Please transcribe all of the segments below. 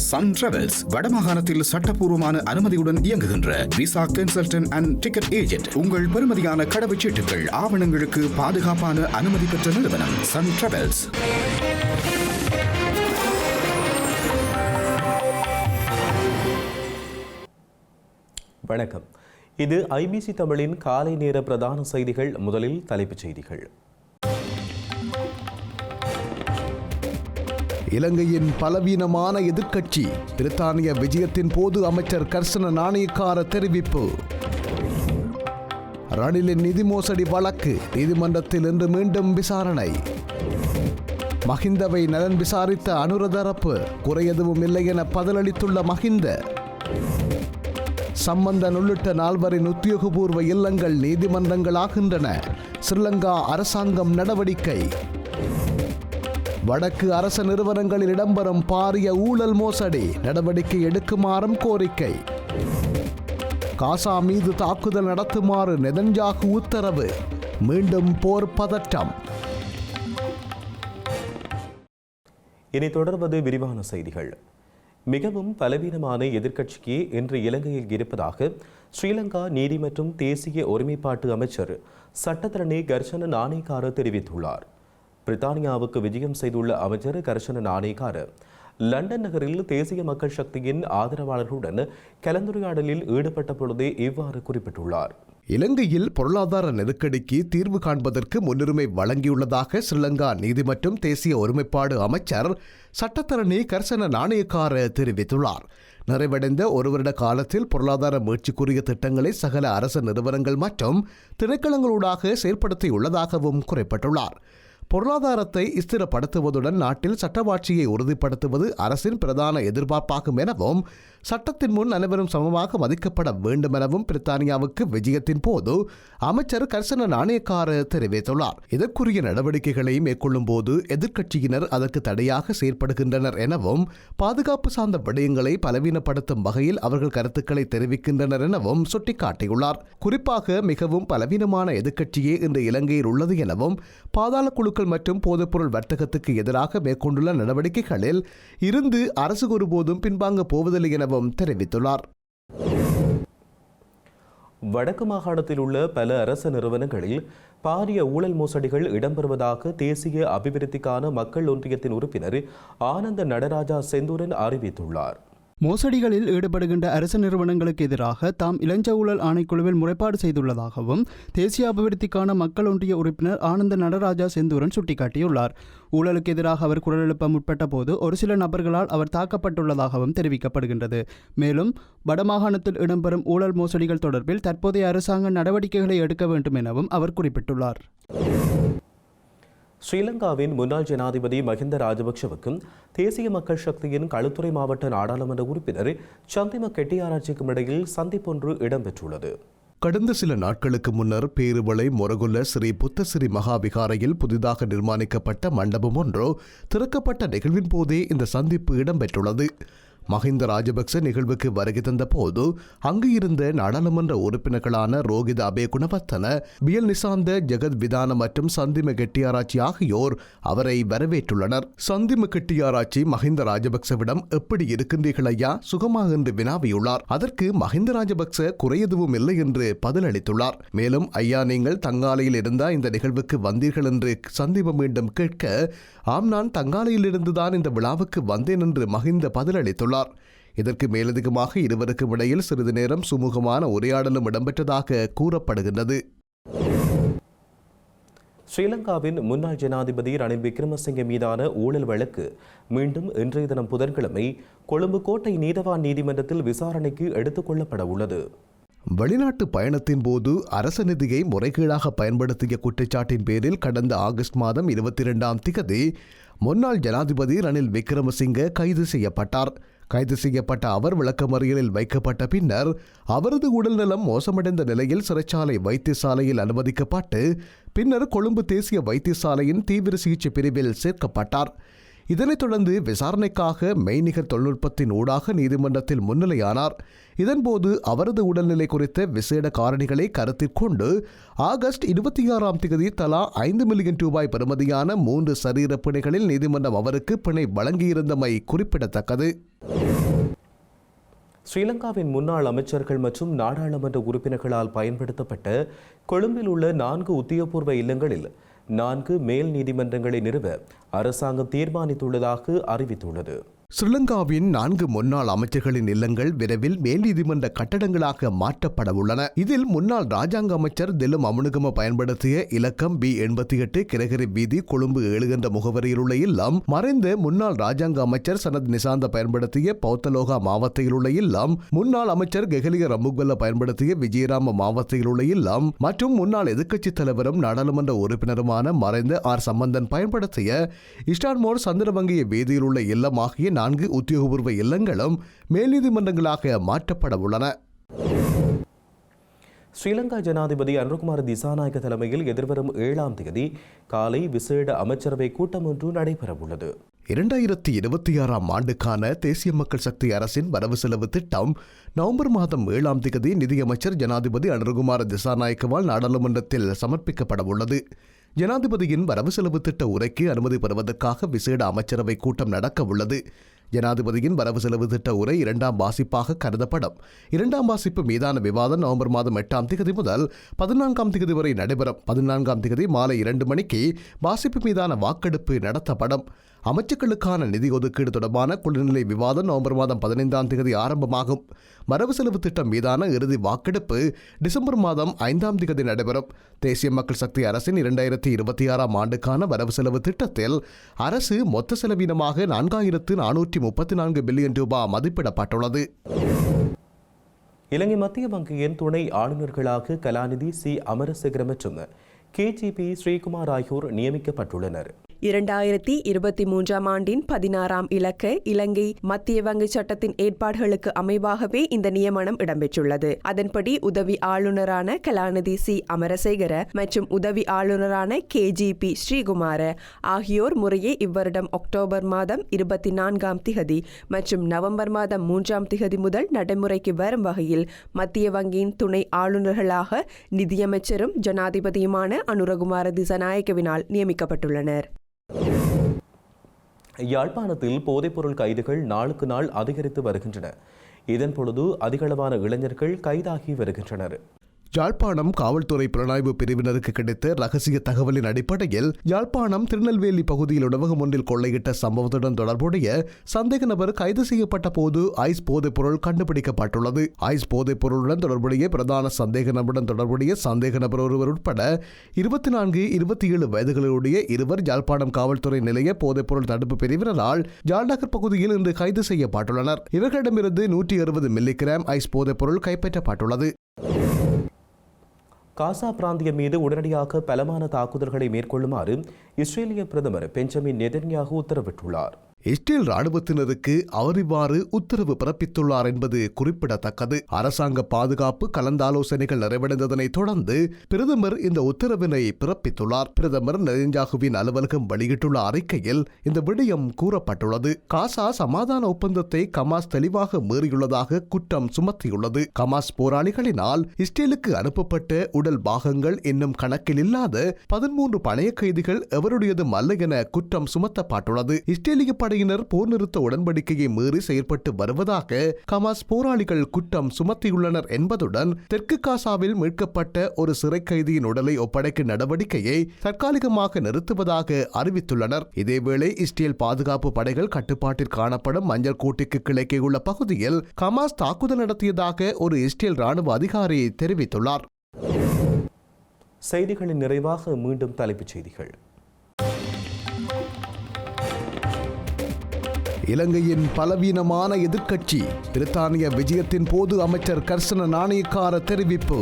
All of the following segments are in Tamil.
சன் டிராவல்ஸ் வடமாகாணத்தில் சட்டப்பூர்வமான அனுமதியுடன் இயங்குகின்ற visa consultant and ticket agent. உங்கள் பெறுமதியான கடவுச்சீட்டுகள் ஆவணங்களுக்கு பாதுகாப்பான அனுமதி பெற்ற நிறுவனம் சன் டிராவல்ஸ். வணக்கம். இது ஐபிசி தமிழின் காலை நேர பிரதான செய்திகள். முதலில் தலைப்புச் செய்திகள். இலங்கையின் பலவீனமான எதிர்க்கட்சி பிரித்தானிய விஜயத்தின் போது அமைச்சர் கர்சன நாணயக்கார தெரிவிப்பு. ரணிலின் நிதி மோசடி வழக்கு நீதிமன்றத்தில் இன்று மீண்டும் விசாரணை. மஹிந்தவை நலன் விசாரித்த அனுர தரப்பு குறை எதுவும் இல்லை என பதிலளித்துள்ள மஹிந்த. சம்பந்தன் உள்ளிட்ட 4 உத்தியோகபூர்வ இல்லங்கள் நீதிமன்றங்களாகின்றன. ஸ்ரீலங்கா அரசாங்கம் நடவடிக்கை. வடக்கு அரச நிறுவனங்களில் இடம்பெறும் பாரிய ஊழல் மோசடி நடவடிக்கை எடுக்குமாறும் கோரிக்கை. காசா மீது தாக்குதல் நடத்துமாறு நெதன்யாகு உத்தரவு. மீண்டும் போர் பதட்டம். இனி தொடர்வது விரிவான செய்திகள். மிகவும் பலவீனமான எதிர்க்கட்சிக்கு இன்று இலங்கையில் இருப்பதாக ஸ்ரீலங்கா நீதி மற்றும் தேசிய ஒருமைப்பாட்டு அமைச்சர் சட்டத்தரணி கர்சன நாணயக்கார தெரிவித்துள்ளார். பிரித்தானியாவுக்கு விஜயம் செய்துள்ள அமைச்சர் கர்சன நாணயக்கார லண்டன் நகரில் தேசிய மக்கள் சக்தியின் ஆதரவாளர்களுடன் கலந்துரையாடலில் ஈடுபட்ட பொழுதே இவ்வாறு குறிப்பிட்டுள்ளார். இலங்கையில் பொருளாதார நெருக்கடிக்கு தீர்வு காண்பதற்கு முன்னுரிமை வழங்கியுள்ளதாக ஸ்ரீலங்கா நீதி மற்றும் தேசிய ஒருமைப்பாடு அமைச்சர் சட்டத்தரணி கர்சன நாணயக்கார தெரிவித்துள்ளார். நிறைவடைந்த ஒரு வருட காலத்தில் பொருளாதார மீட்சிக்குரிய திட்டங்களை சகல அரச நிறுவனங்கள் மற்றும் திணைக்களங்களூடாக செயல்படுத்தியுள்ளதாகவும் குறிப்பிட்டுள்ளார். பொருளாதாரத்தை ஸ்திரப்படுத்துவதுடன் நாட்டில் சட்டவாட்சியை உறுதிப்படுத்துவது அரசின் பிரதான எதிர்பார்ப்பாகும் எனவும் சட்டத்தின் முன் அனைவரும் சமமாக மதிக்கப்பட வேண்டும் எனவும் பிரித்தானியாவுக்கு விஜயத்தின் போது அமைச்சர் கர்சன நாணயக்கார தெரிவித்துள்ளார். இதற்குரிய நடவடிக்கைகளை மேற்கொள்ளும் போது எதிர்க்கட்சியினர் அதற்கு தடையாக செயற்படுகின்றனர் எனவும் பாதுகாப்பு சார்ந்த விடயங்களை பலவீனப்படுத்தும் வகையில் அவர்கள் கருத்துக்களை தெரிவிக்கின்றனர் எனவும் சுட்டிக்காட்டியுள்ளார். குறிப்பாக மிகவும் பலவீனமான எதிர்க்கட்சியே இன்று இலங்கையில் உள்ளது எனவும் பாதாள குழுக்கள் மற்றும் போதைப்பொருள் வர்த்தகத்துக்கு எதிராக மேற்கொண்டுள்ள நடவடிக்கைகளில் இருந்து அரசு ஒருபோதும் பின்வாங்க போவதில்லை எனவும் தெரிவித்துள்ளார். வடக்கு மாகாணத்தில் உள்ள பல அரச நிறுவனங்களில் பாரிய ஊழல் மோசடிகள் இடம்பெறுவதாக தேசிய அபிவிருத்திக்கான மக்கள் ஒன்றியத்தின் உறுப்பினர் ஆனந்த நடராஜா செந்தூரன் அறிவித்துள்ளார். மோசடிகளில் ஈடுபடுகின்ற அரசு நிறுவனங்களுக்கு எதிராக தாம் இளஞ்ச ஊழல் ஆணைக்குழுவில் முறைப்பாடு செய்துள்ளதாகவும் தேசிய அபிவிருத்திக்கான மக்கள் ஒன்றிய உறுப்பினர் ஆனந்த நடராஜா செந்தூரன் சுட்டிக்காட்டியுள்ளார். ஊழலுக்கு எதிராக அவர் குரல் எழுப்ப முற்பட்ட போது ஒரு சில நபர்களால் அவர் தாக்கப்பட்டுள்ளதாகவும் தெரிவிக்கப்படுகின்றது. மேலும் வடமாகாணத்தில் இடம்பெறும் ஊழல் மோசடிகள் தொடர்பில் தற்போதைய அரசாங்கம் நடவடிக்கைகளை எடுக்க வேண்டும் எனவும் அவர் குறிப்பிட்டுள்ளார். ஸ்ரீலங்காவின் முன்னாள் ஜனாதிபதி மஹிந்த ராஜபக்ஷவுக்கும் தேசிய மக்கள் சக்தியின் களுத்துறை மாவட்ட நாடாளுமன்ற உறுப்பினர் சந்திம கெட்டியாராய்ச்சிக்கும் இடையில் சந்திப்பொன்று இடம்பெற்றுள்ளது. கடந்த சில நாட்களுக்கு முன்னர் பேருவளை மொரகுல்ல ஸ்ரீ புத்தசிறி மகாவிகாரையில் புதிதாக நிர்மாணிக்கப்பட்ட மண்டபம் ஒன்று திறக்கப்பட்ட நிகழ்வின் போதே இந்த சந்திப்பு இடம்பெற்றுள்ளது. மஹிந்த ராஜபக்ச நிகழ்வுக்கு வருகை தந்த போது அங்கு இருந்த நாடாளுமன்ற உறுப்பினர்களான ரோகித அபே குணவர்த்தன, பியல் நிசாந்த ஜெகத் விதான மற்றும் சந்திம கெட்டியாராய்ச்சி ஆகியோர் அவரை வரவேற்றுள்ளனர். சந்திம கெட்டியாராய்ச்சி மஹிந்த ராஜபக்சவிடம் எப்படி இருக்கின்றீர்கள் ஐயா, சுகமாக என்று வினாவியுள்ளார். அதற்கு மஹிந்த ராஜபக்ச குறை எதுவும் இல்லை என்று பதிலளித்துள்ளார். மேலும் ஐயா, நீங்கள் தங்காலையில் இருந்தா இந்த நிகழ்வுக்கு வந்தீர்கள் என்று சந்திம மீண்டும் கேட்க, ஆம், நான் தங்காலையில் இருந்துதான் இந்த விழாவுக்கு வந்தேன் என்று மஹிந்த பதிலளித்துள்ளார். இதற்கு மேலதிகமாக இருவருக்கும் இடையில் சிறிது நேரம் சுமூகமான உரையாடலும் இடம்பெற்றதாக கூறப்படுகின்றது. ஸ்ரீலங்காவின் முன்னாள் ஜனாதிபதி ரணில் விக்ரமசிங்கே மீதான ஊழல் வழக்கு மீண்டும் இன்றைய தினம் புதன்கிழமை கொழும்பு கோட்டை நீதவான் நீதிமன்றத்தில் விசாரணைக்கு எடுத்துக் கொள்ளப்பட உள்ளது. வெளிநாட்டு பயணத்தின் போது அரச நிதியை முறைகேடாக பயன்படுத்திய குற்றச்சாட்டின் பேரில் கடந்த ஆகஸ்ட் மாதம் 22ஆம் திகதி முன்னாள் ஜனாதிபதி ரணில் விக்ரமசிங்கே கைது செய்யப்பட்டார். கைது செய்யப்பட்ட அவர் விளக்கமறியலில் வைக்கப்பட்ட பின்னர் அவரது உடல்நலம் மோசமடைந்த நிலையில் சிறைச்சாலை வைத்தியசாலையில் அனுமதிக்கப்பட்டு பின்னர் கொழும்பு தேசிய வைத்தியசாலையின் தீவிர சிகிச்சை பிரிவில் சேர்க்கப்பட்டார். இதனைத் தொடர்ந்து விசாரணைக்காக மெய்நிகர் தொழில்நுட்பத்தின் ஊடாக நீதிமன்றத்தில் முன்னிலையானார். இதன்போது அவரது உடல்நிலை குறித்த விசேட காரணிகளை கருத்தில் கொண்டு ஆகஸ்ட் 26ஆம் தேதி தலா 5 மில்லியன் ரூபாய் பெறுமதியான 3 சரீர பிணைகளில் நீதிமன்றம் அவருக்கு பிணை வழங்கியிருந்தமை குறிப்பிடத்தக்கது. ஸ்ரீலங்காவின் முன்னாள் அமைச்சர்கள் மற்றும் நாடாளுமன்ற உறுப்பினர்களால் பயன்படுத்தப்பட்ட கொழும்பில் உள்ள 4 உத்தியோகபூர்வ இல்லங்களில் 4 மேல் நீதிமன்றங்களை நிறுவ அரசாங்கம் தீர்மானித்துள்ளதாக அறிவித்துள்ளது. ஸ்ரீலங்காவின் 4 முன்னாள் அமைச்சர்களின் இல்லங்கள் விரைவில் மேல் நீதிமன்ற கட்டடங்களாக மாற்றப்பட உள்ளன. இதில் முன்னாள் ராஜாங்க அமைச்சர் திலும் அமுனுகம பயன்படுத்திய இலக்கம் B88 கிரகரி வீதி கொழும்பு 7 என்ற முகவரியில் உள்ள இல்லம், மறைந்த முன்னாள் ராஜாங்க அமைச்சர் சனத் நிசாந்த பயன்படுத்திய பௌத்தலோகா மாவட்டத்தில் உள்ள இல்லம், முன்னாள் அமைச்சர் கெஹலிய ரம்புக்வெல்ல பயன்படுத்திய விஜயராம மாவட்டத்தில் உள்ள இல்லம் மற்றும் முன்னாள் எதிர்க்கட்சித் தலைவரும் நாடாளுமன்ற உறுப்பினருமான மறைந்த ஆர் சம்பந்தன் பயன்படுத்திய இஸ்டான்மோர் சந்திரவங்கிய வீதியில் உள்ள இல்லம் ஆகிய 4 உத்தியோகபூர்வ இல்லங்களும் மேல் நீதிமன்றங்களாக மாற்றப்பட உள்ளன. ஸ்ரீலங்கா ஜனாதிபதி அனுரகுமார திசாநாயக்க தலைமையில் எதிர்வரும் 7ஆம் தேதி காலை விசேட அமைச்சரவை கூட்டம் ஒன்று நடைபெறவுள்ளது. 2026ஆம் ஆண்டுக்கான தேசிய மக்கள் சக்தி அரசின் வரவு செலவு திட்டம் நவம்பர் மாதம் 7ஆம் தேதி நிதியமைச்சர் ஜனாதிபதி அனுரகுமார திசாநாயக்கவால் நாடாளுமன்றத்தில் சமர்ப்பிக்கப்பட உள்ளது. ஜனாதிபதியின் வரவு செலவு திட்ட உரைக்கு அனுமதி பெறுவதற்காக விசேட அமைச்சரவை கூட்டம் நடக்க உள்ளது. ஜனாதிபதியின் வரவு செலவு திட்ட உரை 2ஆம் வாசிப்பாக கருதப்படும். 2ஆம் வாசிப்பு மீதான விவாதம் நவம்பர் மாதம் 8ஆம் தேதி முதல் 14ஆம் தேதி வரை நடைபெறும். 14ஆம் தேதி மாலை 2 மணிக்கு வாசிப்பு மீதான வாக்கெடுப்பு நடத்தப்படும். அமைச்சுக்களுக்கான நிதி ஒதுக்கீடு தொடர்பான குழுநிலை விவாதம் நவம்பர் மாதம் 15ஆம் தேதி ஆரம்பமாகும். வரவு செலவு திட்டம் மீதான இறுதி வாக்கெடுப்பு டிசம்பர் மாதம் 5ஆம் தேதி நடைபெறும். தேசிய மக்கள் சக்தி அரசின் 2026ஆம் ஆண்டுக்கான வரவு செலவு திட்டத்தில் அரசு மொத்த செலவினமாக 4434 பில்லியன் ரூபாய் மதிப்பிடப்பட்டுள்ளது. இலங்கை மத்திய வங்கியின் துணை ஆளுநர்களாக கலாநிதி சி அமரசேகர மற்றும் KGP ஸ்ரீகுமார் ஆகியோர் நியமிக்கப்பட்டுள்ளனர். 2023ஆம் ஆண்டின் 16ஆம் இலக்க இலங்கை மத்திய வங்கி சட்டத்தின் ஏற்பாடுகளுக்கு அமைவாகவே இந்த நியமனம் இடம்பெற்றுள்ளது. அதன்படி உதவி ஆளுநரான கலாநிதி சி அமரசேகர மற்றும் உதவி ஆளுநரான KGP ஸ்ரீகுமார ஆகியோர் முறையே இவ்வருடம் அக்டோபர் மாதம் 24ஆம் திகதி மற்றும் நவம்பர் மாதம் 3ஆம் திகதி முதல் நடைமுறைக்கு வரும் வகையில் மத்திய வங்கியின் துணை ஆளுநர்களாக நிதியமைச்சரும் ஜனாதிபதியுமான அனுரகுமார திசாநாயக்கவினால் நியமிக்கப்பட்டுள்ளனர். யாழ்ப்பாணத்தில் போதைப்பொருள் கைதுகள் நாளுக்கு நாள் அதிகரித்து வருகின்றன. இதன் பொழுது அதிகளவான இளைஞர்கள் கைதாகி வருகின்றனர். யாழ்ப்பாணம் காவல்துறை புலனாய்வு பிரிவினருக்கு கிடைத்த ரகசிய தகவலின் அடிப்படையில் யாழ்ப்பாணம் திருநெல்வேலி பகுதியில் உணவகம் ஒன்றில் கொள்ளையிட்ட சம்பவத்துடன் தொடர்புடைய சந்தேக நபர் கைது செய்யப்பட்ட போது ஐஸ் போதைப் பொருள் கண்டுபிடிக்கப்பட்டுள்ளது. ஐஸ் போதைப் பொருளுடன் தொடர்புடைய பிரதான சந்தேக நபருடன் தொடர்புடைய சந்தேக நபர் ஒருவர் உட்பட 24-27 வயதுகளுடைய இருவர் யாழ்ப்பாணம் காவல்துறை நிலைய போதைப்பொருள் தடுப்பு பிரிவினரால் ஜால்நகர் பகுதியில் இன்று கைது செய்யப்பட்டுள்ளனர். இவர்களிடமிருந்து 160 மில்லிகிராம் ஐஸ் போதைப் பொருள் கைப்பற்றப்பட்டுள்ளது. காசா பிராந்தியம் மீது உடனடியாக பலமான தாக்குதல்களை மேற்கொள்ளுமாறு இஸ்ரேலிய பிரதமர் பெஞ்சமின் நெதன்யாகு உத்தரவிட்டுள்ளார். இஸ்ரேல் ராணுவத்தினருக்கு அவர் இவ்வாறு உத்தரவு பிறப்பித்துள்ளார் என்பது குறிப்பிடத்தக்கது. அரசாங்க பாதுகாப்பு கலந்தாலோசனைகள் நிறைவடைந்ததனை தொடர்ந்து பிரதமர் இந்த உத்தரவினை பிறப்பித்துள்ளார். பிரதமர் நெதன்யாகுவின் அலுவலகம் வெளியிட்டுள்ள அறிக்கையில் இந்த விடயம் கூறப்பட்டுள்ளது. காசா சமாதான ஒப்பந்தத்தை கமாஸ் தெளிவாக மீறியுள்ளதாக குற்றம் சுமத்தியுள்ளது. கமாஸ் போராளிகளினால் இஸ்ரேலுக்கு அனுப்பப்பட்ட உடல் பாகங்கள் இன்னும் கணக்கில் இல்லாத 13 பணைய கைதிகள் எவருடையதும் அல்ல என குற்றம் சுமத்தப்பட்டுள்ளது. இஸ்ரேலிய படையினர் போர் நிறுத்த உடன்படிக்கையை மீறி செயற்பட்டு வருவதாக கமாஸ் போராளிகள் குற்றம் சுமத்தியுள்ளனர் என்பதுடன் தெற்கு காசாவில் மீட்கப்பட்ட ஒரு சிறை கைதியின் உடலை ஒப்படைக்கும் நடவடிக்கையை தற்காலிகமாக நிறுத்துவதாக அறிவித்துள்ளனர். இதேவேளை இஸ்ரேல் பாதுகாப்பு படைகள் கட்டுப்பாட்டில் காணப்படும் மஞ்சள் கோட்டிற்கு கிழக்கே உள்ள பகுதியில் கமாஸ் தாக்குதல் நடத்தியதாக ஒரு இஸ்ரேல் ராணுவ அதிகாரி தெரிவித்துள்ளார். செய்திகளின் நிறைவாக மீண்டும் தலைப்புச் செய்திகள். இலங்கையின் பலவீனமான எதிர்க்கட்சி பிரித்தானிய விஜயத்தின் போது அமைச்சர் கர்சன நாணயக்கார தெரிவிப்பு.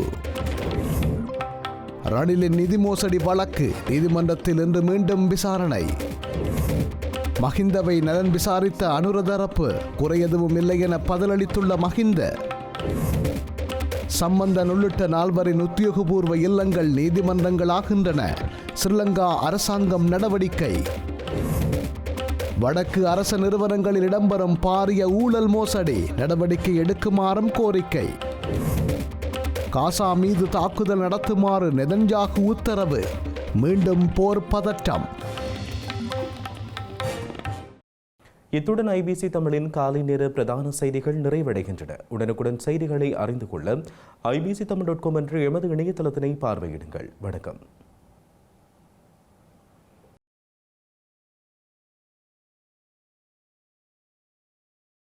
ரணிலின் நிதி மோசடி வழக்கு நீதிமன்றத்தில் இன்று மீண்டும் விசாரணை. மஹிந்தவை நலன் விசாரித்த அனுர தரப்பு குறை எதுவும் இல்லை என பதிலளித்துள்ள மஹிந்த. சம்பந்தன் உள்ளிட்ட 4 உத்தியோகபூர்வ இல்லங்கள் நீதிமன்றங்களாகின்றன. ஸ்ரீலங்கா அரசாங்கம் நடவடிக்கை. வடக்கு அரச நிறுவனங்களில் இடம்பெறும் பாரிய ஊழல் மோசடி நடவடிக்கை எடுக்குமாறும் கோரிக்கை. காசா மீது தாக்குதல் நடத்துமாறு நெதன்யாகு உத்தரவு. மீண்டும் போர் பதட்டம். இத்துடன் ஐபிசி தமிழின் காலை நேர பிரதான செய்திகள் நிறைவடைகின்றன. உடனுக்குடன் செய்திகளை அறிந்து கொள்ள IBCTamil.com என்ற எமது இணையதளத்தினை பார்வையிடுங்கள். வணக்கம்.